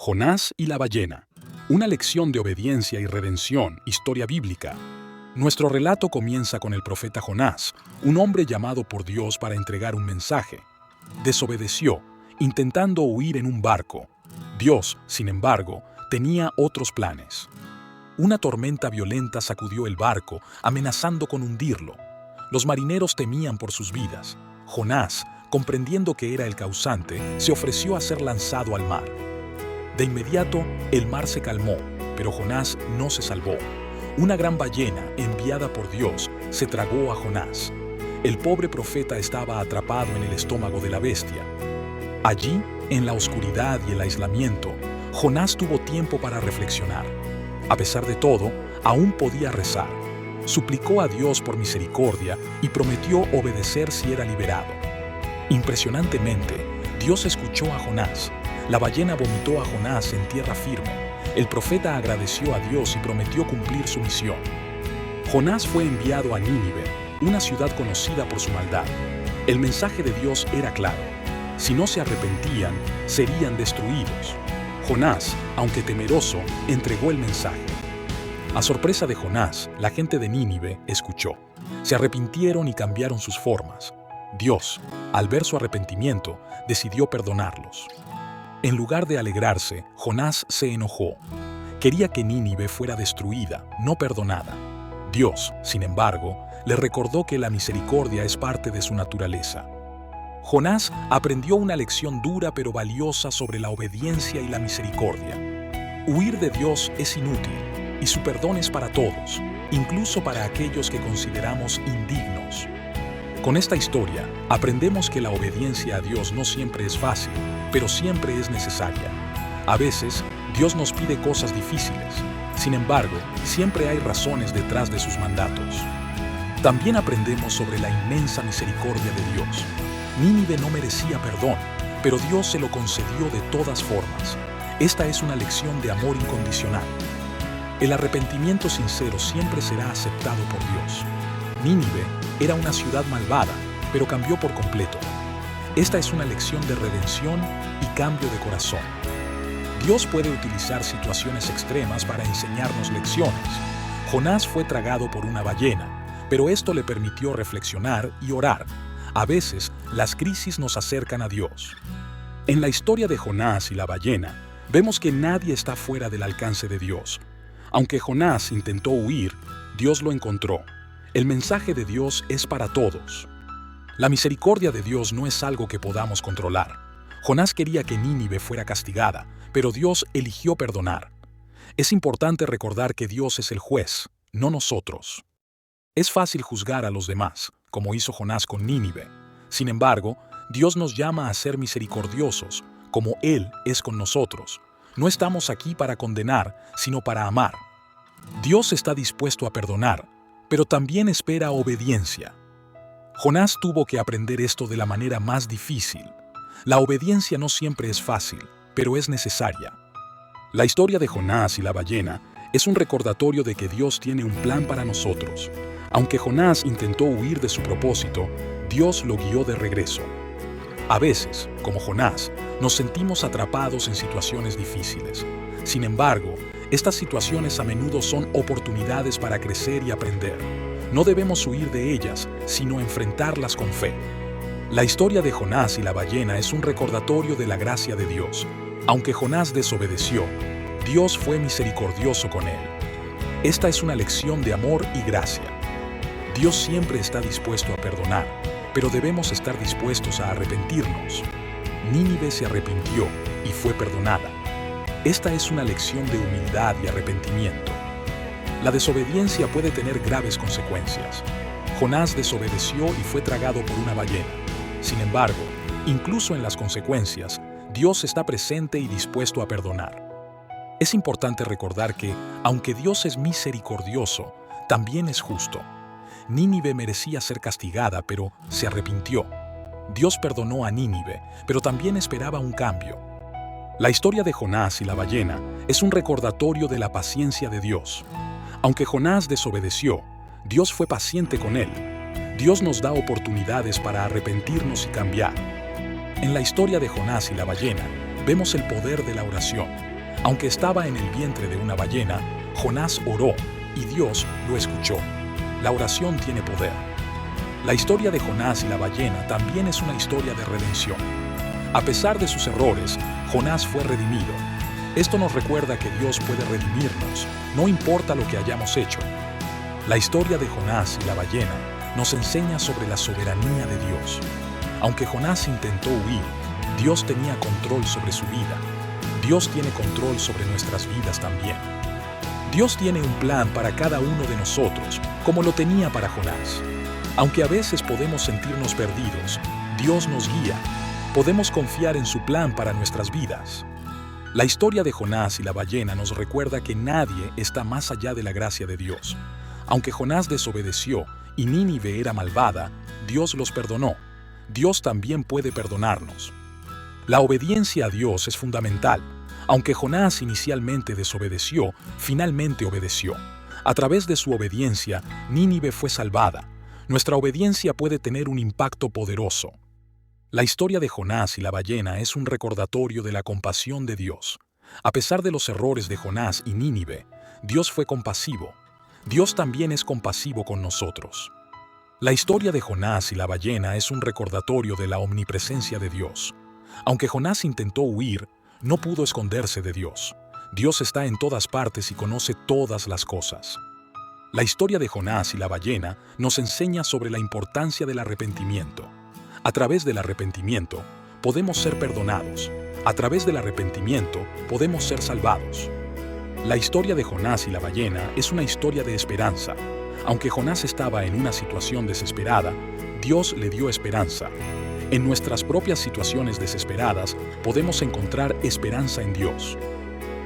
Jonás y la ballena. Una lección de obediencia y redención, historia bíblica. Nuestro relato comienza con el profeta Jonás, un hombre llamado por Dios para entregar un mensaje. Desobedeció, intentando huir en un barco. Dios, sin embargo, tenía otros planes. Una tormenta violenta sacudió el barco, amenazando con hundirlo. Los marineros temían por sus vidas. Jonás, comprendiendo que era el causante, se ofreció a ser lanzado al mar. De inmediato, el mar se calmó, pero Jonás no se salvó. Una gran ballena, enviada por Dios, se tragó a Jonás. El pobre profeta estaba atrapado en el estómago de la bestia. Allí, en la oscuridad y el aislamiento, Jonás tuvo tiempo para reflexionar. A pesar de todo, aún podía rezar. Suplicó a Dios por misericordia y prometió obedecer si era liberado. Impresionantemente, Dios escuchó a Jonás. La ballena vomitó a Jonás en tierra firme. El profeta agradeció a Dios y prometió cumplir su misión. Jonás fue enviado a Nínive, una ciudad conocida por su maldad. El mensaje de Dios era claro. Si no se arrepentían, serían destruidos. Jonás, aunque temeroso, entregó el mensaje. A sorpresa de Jonás, la gente de Nínive escuchó. Se arrepintieron y cambiaron sus formas. Dios, al ver su arrepentimiento, decidió perdonarlos. En lugar de alegrarse, Jonás se enojó. Quería que Nínive fuera destruida, no perdonada. Dios, sin embargo, le recordó que la misericordia es parte de su naturaleza. Jonás aprendió una lección dura pero valiosa sobre la obediencia y la misericordia. Huir de Dios es inútil, y su perdón es para todos, incluso para aquellos que consideramos indignos. Con esta historia, aprendemos que la obediencia a Dios no siempre es fácil, pero siempre es necesaria. A veces, Dios nos pide cosas difíciles. Sin embargo, siempre hay razones detrás de sus mandatos. También aprendemos sobre la inmensa misericordia de Dios. Nínive no merecía perdón, pero Dios se lo concedió de todas formas. Esta es una lección de amor incondicional. El arrepentimiento sincero siempre será aceptado por Dios. Nínive era una ciudad malvada, pero cambió por completo. Esta es una lección de redención y cambio de corazón. Dios puede utilizar situaciones extremas para enseñarnos lecciones. Jonás fue tragado por una ballena, pero esto le permitió reflexionar y orar. A veces, las crisis nos acercan a Dios. En la historia de Jonás y la ballena, vemos que nadie está fuera del alcance de Dios. Aunque Jonás intentó huir, Dios lo encontró. El mensaje de Dios es para todos. La misericordia de Dios no es algo que podamos controlar. Jonás quería que Nínive fuera castigada, pero Dios eligió perdonar. Es importante recordar que Dios es el juez, no nosotros. Es fácil juzgar a los demás, como hizo Jonás con Nínive. Sin embargo, Dios nos llama a ser misericordiosos, como Él es con nosotros. No estamos aquí para condenar, sino para amar. Dios está dispuesto a perdonar, pero también espera obediencia. Jonás tuvo que aprender esto de la manera más difícil. La obediencia no siempre es fácil, pero es necesaria. La historia de Jonás y la ballena es un recordatorio de que Dios tiene un plan para nosotros. Aunque Jonás intentó huir de su propósito, Dios lo guió de regreso. A veces, como Jonás, nos sentimos atrapados en situaciones difíciles. Sin embargo, estas situaciones a menudo son oportunidades para crecer y aprender. No debemos huir de ellas, sino enfrentarlas con fe. La historia de Jonás y la ballena es un recordatorio de la gracia de Dios. Aunque Jonás desobedeció, Dios fue misericordioso con él. Esta es una lección de amor y gracia. Dios siempre está dispuesto a perdonar, pero debemos estar dispuestos a arrepentirnos. Nínive se arrepintió y fue perdonada. Esta es una lección de humildad y arrepentimiento. La desobediencia puede tener graves consecuencias. Jonás desobedeció y fue tragado por una ballena. Sin embargo, incluso en las consecuencias, Dios está presente y dispuesto a perdonar. Es importante recordar que, aunque Dios es misericordioso, también es justo. Nínive merecía ser castigada, pero se arrepintió. Dios perdonó a Nínive, pero también esperaba un cambio. La historia de Jonás y la ballena es un recordatorio de la paciencia de Dios. Aunque Jonás desobedeció, Dios fue paciente con él. Dios nos da oportunidades para arrepentirnos y cambiar. En la historia de Jonás y la ballena, vemos el poder de la oración. Aunque estaba en el vientre de una ballena, Jonás oró y Dios lo escuchó. La oración tiene poder. La historia de Jonás y la ballena también es una historia de redención. A pesar de sus errores, Jonás fue redimido. Esto nos recuerda que Dios puede redimirnos, no importa lo que hayamos hecho. La historia de Jonás y la ballena nos enseña sobre la soberanía de Dios. Aunque Jonás intentó huir, Dios tenía control sobre su vida. Dios tiene control sobre nuestras vidas también. Dios tiene un plan para cada uno de nosotros, como lo tenía para Jonás. Aunque a veces podemos sentirnos perdidos, Dios nos guía. Podemos confiar en su plan para nuestras vidas. La historia de Jonás y la ballena nos recuerda que nadie está más allá de la gracia de Dios. Aunque Jonás desobedeció y Nínive era malvada, Dios los perdonó. Dios también puede perdonarnos. La obediencia a Dios es fundamental. Aunque Jonás inicialmente desobedeció, finalmente obedeció. A través de su obediencia, Nínive fue salvada. Nuestra obediencia puede tener un impacto poderoso. La historia de Jonás y la ballena es un recordatorio de la compasión de Dios. A pesar de los errores de Jonás y Nínive, Dios fue compasivo. Dios también es compasivo con nosotros. La historia de Jonás y la ballena es un recordatorio de la omnipresencia de Dios. Aunque Jonás intentó huir, no pudo esconderse de Dios. Dios está en todas partes y conoce todas las cosas. La historia de Jonás y la ballena nos enseña sobre la importancia del arrepentimiento. A través del arrepentimiento, podemos ser perdonados. A través del arrepentimiento, podemos ser salvados. La historia de Jonás y la ballena es una historia de esperanza. Aunque Jonás estaba en una situación desesperada, Dios le dio esperanza. En nuestras propias situaciones desesperadas, podemos encontrar esperanza en Dios.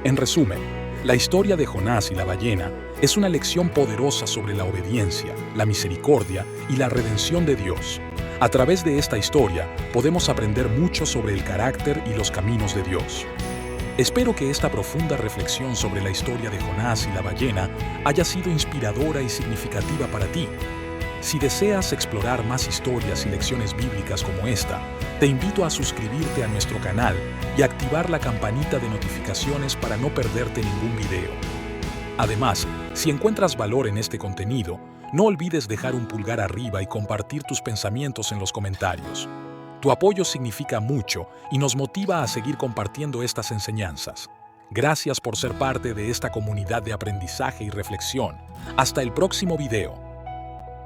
En resumen, la historia de Jonás y la ballena es una lección poderosa sobre la obediencia, la misericordia y la redención de Dios. A través de esta historia, podemos aprender mucho sobre el carácter y los caminos de Dios. Espero que esta profunda reflexión sobre la historia de Jonás y la ballena haya sido inspiradora y significativa para ti. Si deseas explorar más historias y lecciones bíblicas como esta, te invito a suscribirte a nuestro canal y activar la campanita de notificaciones para no perderte ningún video. Además, si encuentras valor en este contenido, no olvides dejar un pulgar arriba y compartir tus pensamientos en los comentarios. Tu apoyo significa mucho y nos motiva a seguir compartiendo estas enseñanzas. Gracias por ser parte de esta comunidad de aprendizaje y reflexión. Hasta el próximo video.